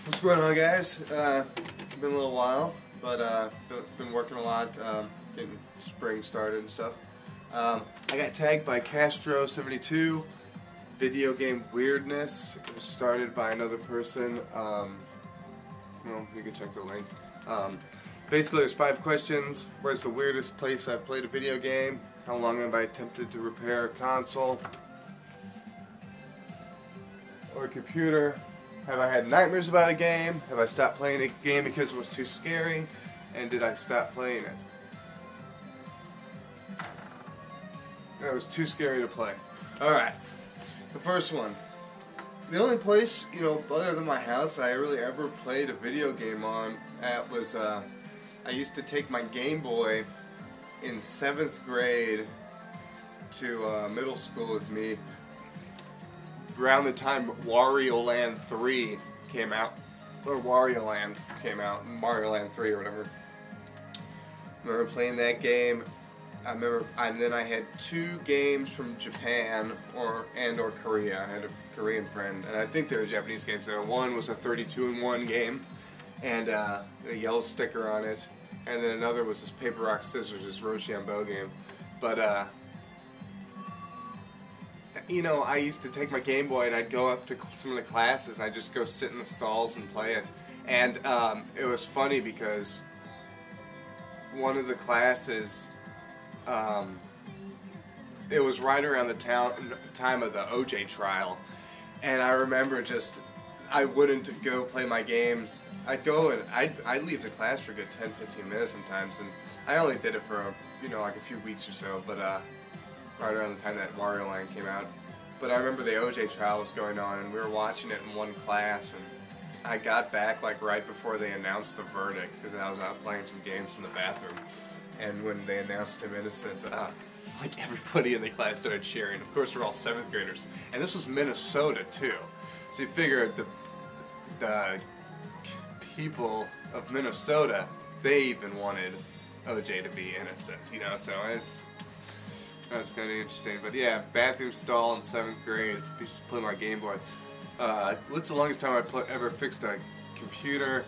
What's going on, guys? Been a little while, but been working a lot, getting spring started and stuff. I got tagged by Castro72. Video game weirdness. It was started by another person. Well, you can check the link. Basically, there's 5 questions. Where's the weirdest place I've played a video game? How long have I attempted to repair a console or a computer? Have I had nightmares about a game? Have I stopped playing a game because it was too scary? And did I stop playing it? It was too scary to play. Alright, the first one. The only place, other than my house I really ever played a video game on at was, I used to take my Game Boy in 7th grade to middle school with me. Around the time Wario Land 3 came out, or Wario Land came out, Mario Land 3 or whatever. I remember playing that game. And then I had 2 games from Japan or Korea. I had a Korean friend, and I think there were Japanese games there. One was a 32-in-1 game, and a yellow sticker on it, and then another was this paper, rock, scissors, this Rochambeau game. But I used to take my Game Boy and I'd go up to some of the classes and I'd just go sit in the stalls and play it. And it was funny because one of the classes, it was right around the time of the OJ trial. And I remember I wouldn't go play my games. I'd go and I'd leave the class for a good 10-15 minutes sometimes. And I only did it for, like a few weeks or so, but right around the time that Wario Land came out. But I remember the OJ trial was going on, and we were watching it in one class, and I got back like right before they announced the verdict, because I was out playing some games in the bathroom, and when they announced him innocent, like everybody in the class started cheering. Of course, we're all 7th graders, and this was Minnesota too, so you figure the people of Minnesota, they even wanted OJ to be innocent, so that's kind of interesting. But yeah, bathroom stall in 7th grade. Used to play my Game Boy. What's the longest time I ever fixed a computer?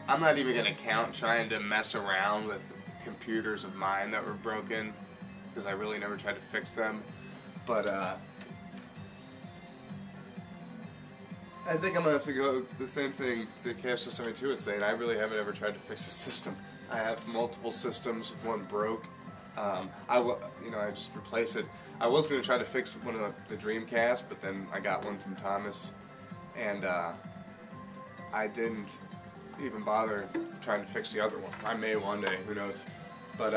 I'm not even going to count trying to mess around with computers of mine that were broken, because I really never tried to fix them. But I think I'm going to have to go the same thing that Castro72 was saying. I really haven't ever tried to fix a system. I have multiple systems. If one broke, I just replace it. I was going to try to fix one of the Dreamcast, but then I got one from Thomas, and I didn't even bother trying to fix the other one. I may one day, who knows. But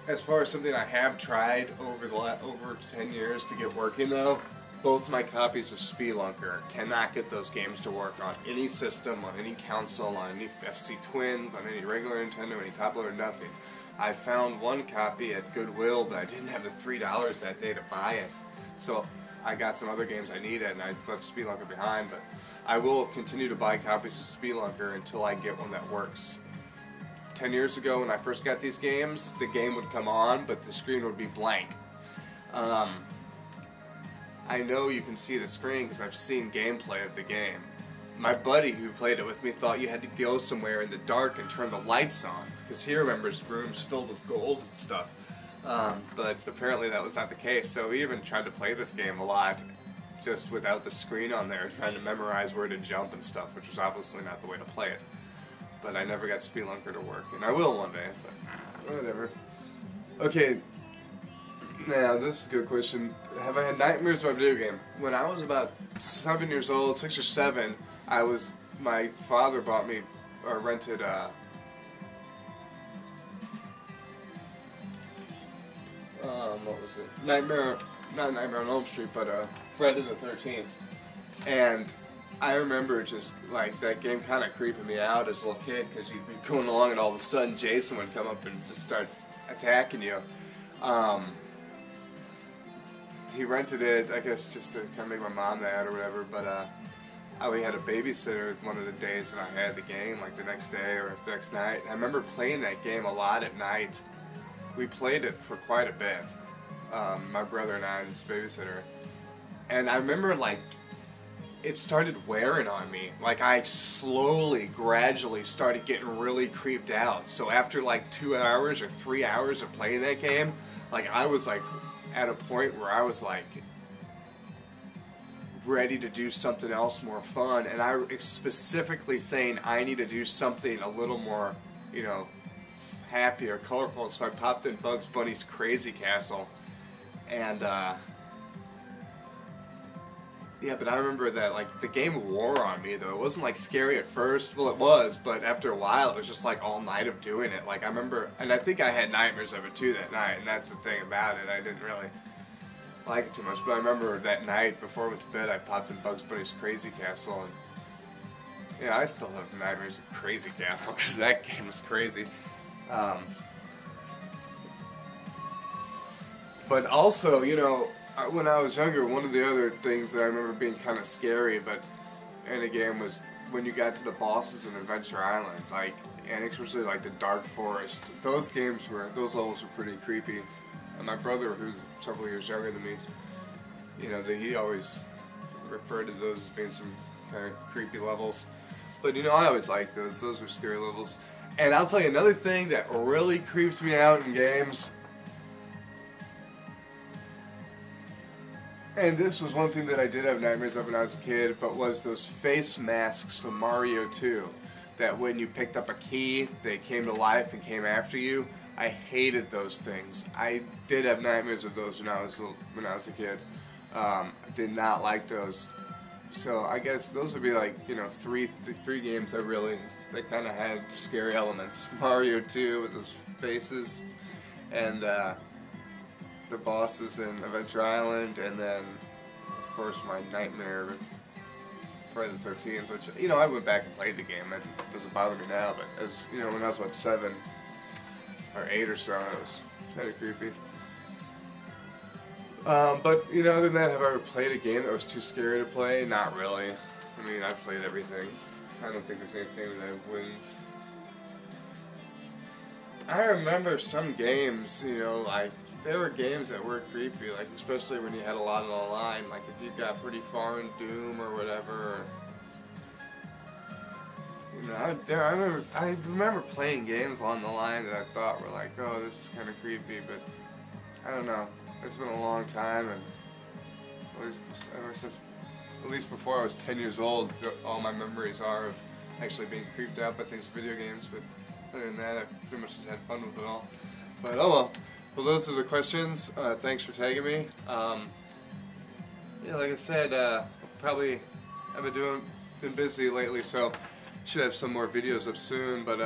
as far as something I have tried over 10 years to get working though, both my copies of Spelunker cannot get those games to work on any system, on any console, on any FC Twins, on any regular Nintendo, any top loader, nothing. I found one copy at Goodwill, but I didn't have the $3 that day to buy it. So I got some other games I needed, and I left Spelunker behind, but I will continue to buy copies of Spelunker until I get one that works. 10 years ago, when I first got these games, the game would come on, but the screen would be blank. I know you can see the screen because I've seen gameplay of the game. My buddy who played it with me thought you had to go somewhere in the dark and turn the lights on, because he remembers rooms filled with gold and stuff. But apparently that was not the case, so we even tried to play this game a lot just without the screen on there, trying to memorize where to jump and stuff, which was obviously not the way to play it. But I never got Spelunker to work, and I will one day, but whatever. Okay. Now, this is a good question. Have I had nightmares about a video game? When I was about 7 years old, 6 or 7, my father bought me, or rented, what was it? Not Nightmare on Elm Street, but, Friday the 13th. And I remember just, that game kind of creeping me out as a little kid, because you'd be going along and all of a sudden Jason would come up and just start attacking you. He rented it, I guess, just to kind of make my mom mad or whatever, but we had a babysitter one of the days that I had the game, like the next day or the next night. I remember playing that game a lot at night. We played it for quite a bit, my brother and I, this babysitter. And I remember, it started wearing on me. Like, I slowly, gradually started getting really creeped out. So after like 2 hours or 3 hours of playing that game, like, I was like at a point where I was like ready to do something else more fun, and I specifically saying I need to do something a little more, you know, happy or colorful. So I popped in Bugs Bunny's Crazy Castle, and yeah, but I remember that, like, the game wore on me, though. It wasn't, like, scary at first. Well, it was, but after a while, it was just, like, all night of doing it. Like, I remember, and I think I had nightmares of it, too, that night, and that's the thing about it. I didn't really like it too much, but I remember that night, before I went to bed, I popped in Bugs Bunny's Crazy Castle, and, yeah, I still have nightmares of Crazy Castle, because that game was crazy. But also, you know, when I was younger, one of the other things that I remember being kind of scary, but in a game, was when you got to the bosses in Adventure Island, like, and especially like the Dark Forest. Those levels were pretty creepy. And my brother, who's several years younger than me, you know, he always referred to those as being some kind of creepy levels. But, you know, I always liked those. Those were scary levels. And I'll tell you another thing that really creeps me out in games. And this was one thing that I did have nightmares of when I was a kid, but was those face masks from Mario 2. That when you picked up a key, they came to life and came after you. I hated those things. I did have nightmares of those when I was a kid. I did not like those. So I guess those would be like, you know, three games that kind of had scary elements. Mario 2 with those faces, and the bosses in Adventure Island, and then, of course, my nightmare with Friday the 13th, which, you know, I went back and played the game. It doesn't bother me now, but as, you know, when I was, what, 7 or 8 or so, it was kind of creepy. But, you know, other than that, have I ever played a game that was too scary to play? Not really. I mean, I've played everything. I don't think there's anything that I wouldn't. I remember some games, you know, like, there were games that were creepy, like, especially when you had a lot on the line, like if you got pretty far in Doom or whatever. You know, I remember playing games on the line that I thought were like, oh, this is kind of creepy, but I don't know. It's been a long time, and at least before I was 10 years old, all my memories are of actually being creeped out by things in video games, but other than that, I pretty much just had fun with it all. But oh well. Well, those are the questions. Thanks for tagging me. Yeah, like I said, probably I've been busy lately, so should have some more videos up soon. But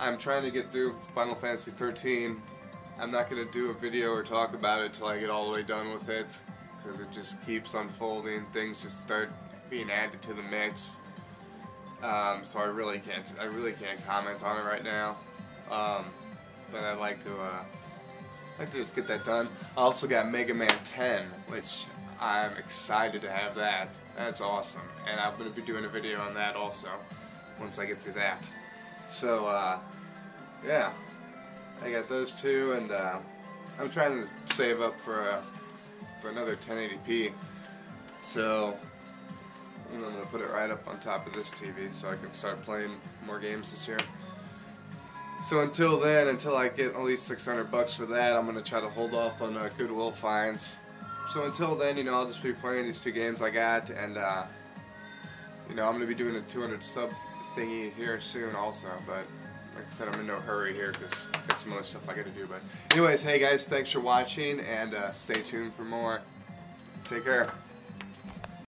I'm trying to get through Final Fantasy 13. I'm not going to do a video or talk about it till I get all the way done with it, because it just keeps unfolding. Things just start being added to the mix. So I really can't comment on it right now. But I'd like to just get that done. I also got Mega Man 10, which I'm excited to have that. That's awesome. And I'm going to be doing a video on that also, once I get through that. So, yeah. I got those two, and I'm trying to save up for another 1080p. So, I'm going to put it right up on top of this TV so I can start playing more games this year. So until then, until I get at least $600 for that, I'm going to try to hold off on Goodwill finds. So until then, you know, I'll just be playing these two games I got, and, you know, I'm going to be doing a 200 sub thingy here soon also, but like I said, I'm in no hurry here because I've got some other stuff I got to do. But anyways, hey guys, thanks for watching, and stay tuned for more. Take care.